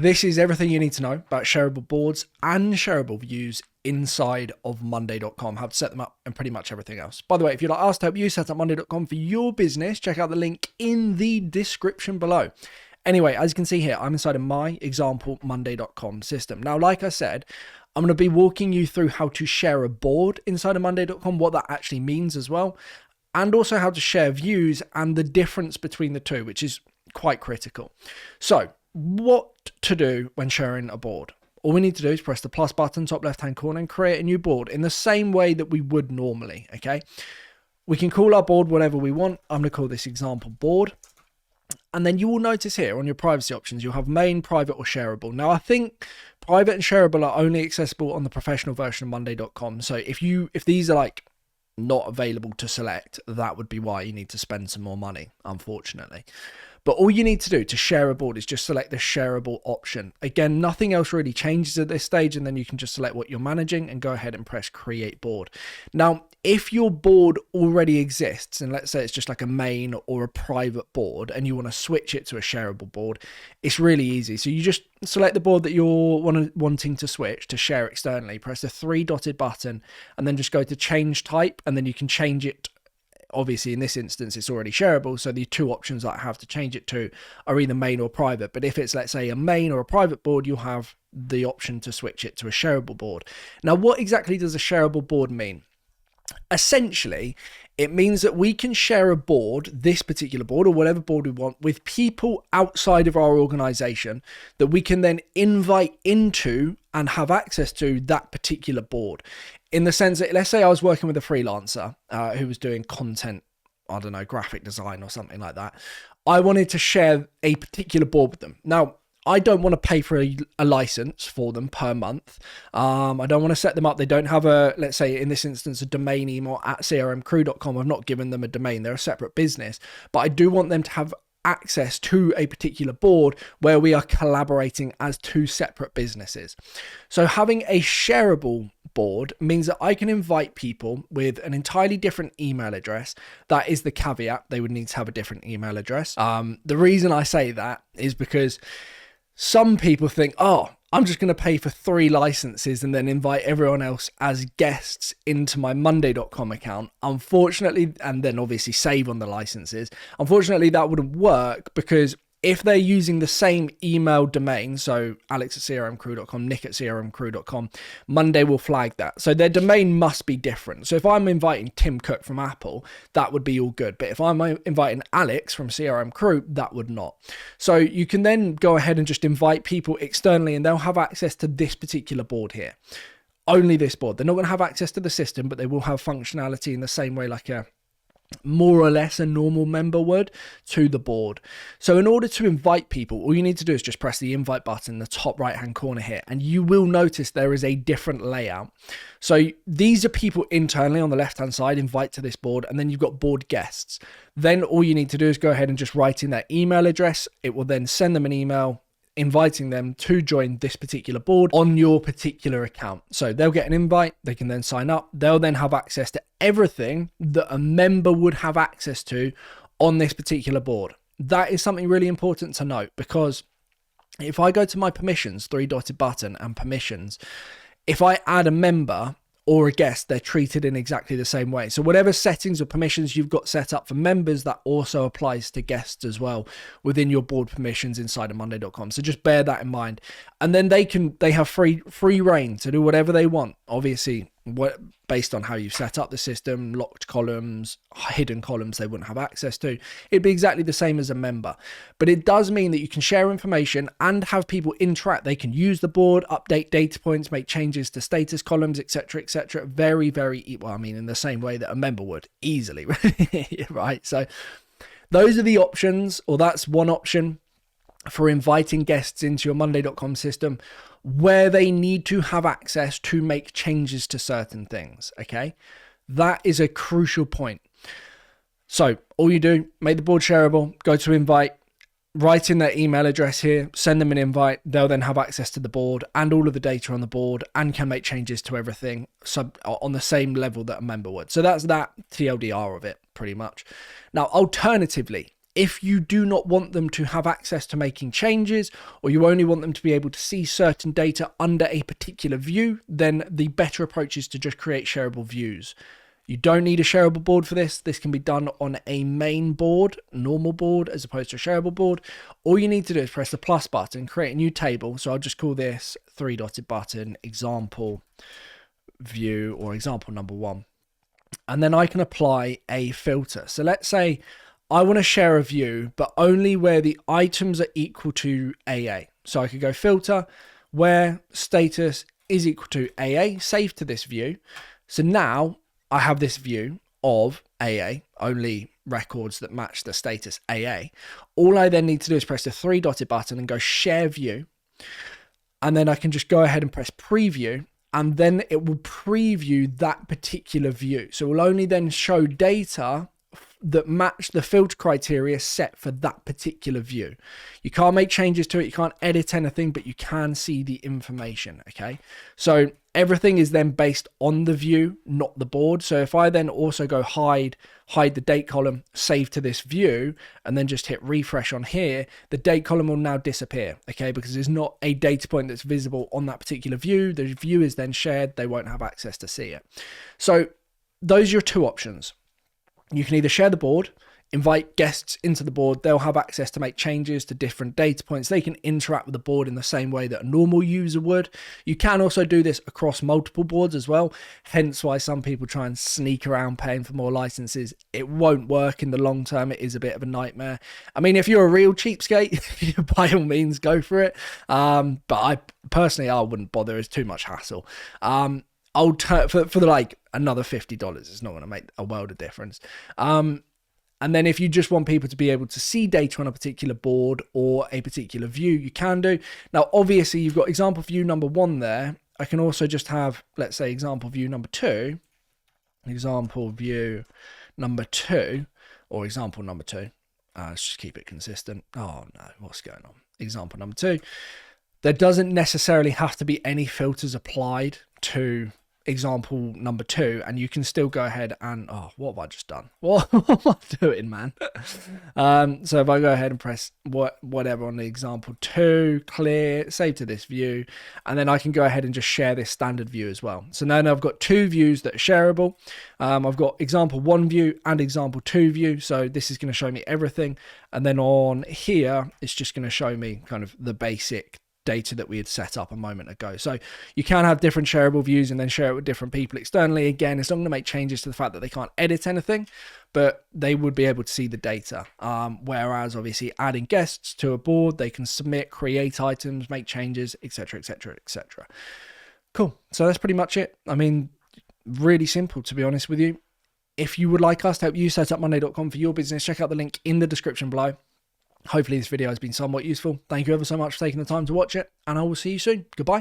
this is everything you need to know about shareable boards and shareable views inside of Monday.com, how to set them up and pretty much everything else. By the way, if you'd like us to help you set up Monday.com for your business, check out the link in the description below. Anyway, as you can see here, I'm inside of my example Monday.com system. Now, like I said, I'm going to be walking you through how to share a board inside of Monday.com, what that actually means as well, and also how to share views and the difference between the two, which is quite critical. So what to do when sharing a board? All we need to do is press the plus button, top left-hand corner, and create a new board in the same way that we would normally, okay? We can call our board whatever we want. I'm going to call this example board. And then you will notice here on your privacy options, you'll have main, private, or shareable. Now, I think private and shareable are only accessible on the professional version of Monday.com. So if these are like not available to select, that would be why you need to spend some more money, unfortunately. But all you need to do to share a board is just select the shareable option. Again, nothing else really changes at this stage, and then you can just select what you're managing and go ahead and press create board. Now, if your board already exists, and let's say it's just like a main or a private board, and you want to switch it to a shareable board, it's really easy. So you just select the board that you're wanting to switch to share externally, press the three dotted button, and then just go to change type, and then you can change it. Obviously, in this instance, it's already shareable, so the two options that I have to change it to are either main or private. But if it's, let's say, a main or a private board, you'll have the option to switch it to a shareable board. Now, what exactly does a shareable board mean? Essentially, it means that we can share a board, this particular board or whatever board we want, with people outside of our organization that we can then invite into and have access to that particular board. In the sense that, let's say I was working with a freelancer who was doing content, I don't know, graphic design or something like that. I wanted to share a particular board with them. Now, I don't want to pay for a license for them per month. I don't want to set them up. They don't have a, let's say in this instance, a domain email at crmcrew.com. I've not given them a domain. They're a separate business, but I do want them to have access to a particular board where we are collaborating as two separate businesses. So having a shareable board means that I can invite people with an entirely different email address. That is the caveat. They would need to have a different email address. The reason I say that is because some people think, oh, I'm just going to pay for 3 licenses and then invite everyone else as guests into my Monday.com account. Unfortunately, and then obviously save on the licenses. Unfortunately, that wouldn't work because if they're using the same email domain, so alex@crmcrew.com, nick@crmcrew.com, Monday will flag that. So their domain must be different. So if I'm inviting Tim Cook from Apple, that would be all good. But if I'm inviting Alex from CRM Crew, that would not. So you can then go ahead and just invite people externally and they'll have access to this particular board here. Only this board. They're not going to have access to the system, but they will have functionality in the same way like a more or less a normal member would to the board. So in order to invite people, all you need to do is just press the invite button in the top right hand corner here, and you will notice there is a different layout. So these are people internally on the left hand side, invite to this board, and then you've got board guests. Then all you need to do is go ahead and just write in their email address. It will then send them an email inviting them to join this particular board on your particular account. So they'll get an invite, they can then sign up, they'll then have access to everything that a member would have access to on this particular board. That is something really important to note, because if I go to my permissions, 3-dotted button and permissions, if I add a member or a guest, they're treated in exactly the same way. So whatever settings or permissions you've got set up for members, that also applies to guests as well within your board permissions inside of Monday.com. So just bear that in mind. And then they have free reign to do whatever they want. Obviously, based on how you've set up the system, locked columns, hidden columns they wouldn't have access to. It'd be exactly the same as a member. But it does mean that you can share information and have people interact. They can use the board, update data points, make changes to status columns, etc., etc. Very, very, well, I mean, in the same way that a member would easily, right? So those are the options, or that's one option for inviting guests into your Monday.com system where they need to have access to make changes to certain things, okay? That is a crucial point. So all you do, make the board shareable, go to invite, write in their email address here, send them an invite. They'll then have access to the board and all of the data on the board and can make changes to everything on the same level that a member would. So that's that TLDR of it, pretty much. Now, alternatively, If you do not want them to have access to making changes, or you only want them to be able to see certain data under a particular view, then the better approach is to just create shareable views. You don't need a shareable board for this. This can be done on a main board, normal board, as opposed to a shareable board. All you need to do is press the plus button, create a new table. So I'll just call this 3-dotted button example view, or example number 1. And then I can apply a filter. So let's say I want to share a view, but only where the items are equal to AA. So I could go filter, where status is equal to AA, save to this view. So now I have this view of AA, only records that match the status AA. All I then need to do is press the 3-dotted button and go share view. And then I can just go ahead and press preview, and then it will preview that particular view. So it will only then show data that match the filter criteria set for that particular view. You can't make changes to it, you can't edit anything, but you can see the information, okay? So everything is then based on the view, not the board. So if I then also go hide the date column, save to this view, and then just hit refresh on here, the date column will now disappear, okay? Because there's not a data point that's visible on that particular view. The view is then shared, they won't have access to see it. So those are your two options. You can either share the board, invite guests into the board, they'll have access to make changes to different data points. They can interact with the board in the same way that a normal user would. You can also do this across multiple boards as well, hence why some people try and sneak around paying for more licenses. It won't work in the long term. It is a bit of a nightmare. I mean, if you're a real cheapskate, by all means go for it. But I personally wouldn't bother. It's too much hassle. I'll for the like another $50. It's not going to make a world of difference. And then if you just want people to be able to see data on a particular board or a particular view, you can do. Now, obviously, you've got example view number 1 there. I can also just have, let's say, example view number 2, example view number 2, or example number 2. Let's just keep it consistent. Oh, no, what's going on? Example number 2. There doesn't necessarily have to be any filters applied to example number 2, and you can still go ahead and what have I just done? What am I doing, man? So if I go ahead and press whatever on the example 2, clear, save to this view, and then I can go ahead and just share this standard view as well. So now I've got 2 views that are shareable. I've got example 1 view and example 2 view, so this is going to show me everything, and then on here it's just going to show me kind of the basic data that we had set up a moment ago. So you can have different shareable views and then share it with different people externally. Again, it's not going to make changes to the fact that they can't edit anything, but they would be able to see the data. Whereas obviously adding guests to a board, they can submit, create items, make changes, etc, etc, etc. Cool. So that's pretty much it. I mean, really simple, to be honest with you. If you would like us to help you set up Monday.com for your business, check out the link in the description below. Hopefully this video has been somewhat useful. Thank you ever so much for taking the time to watch it, and I will see you soon. Goodbye.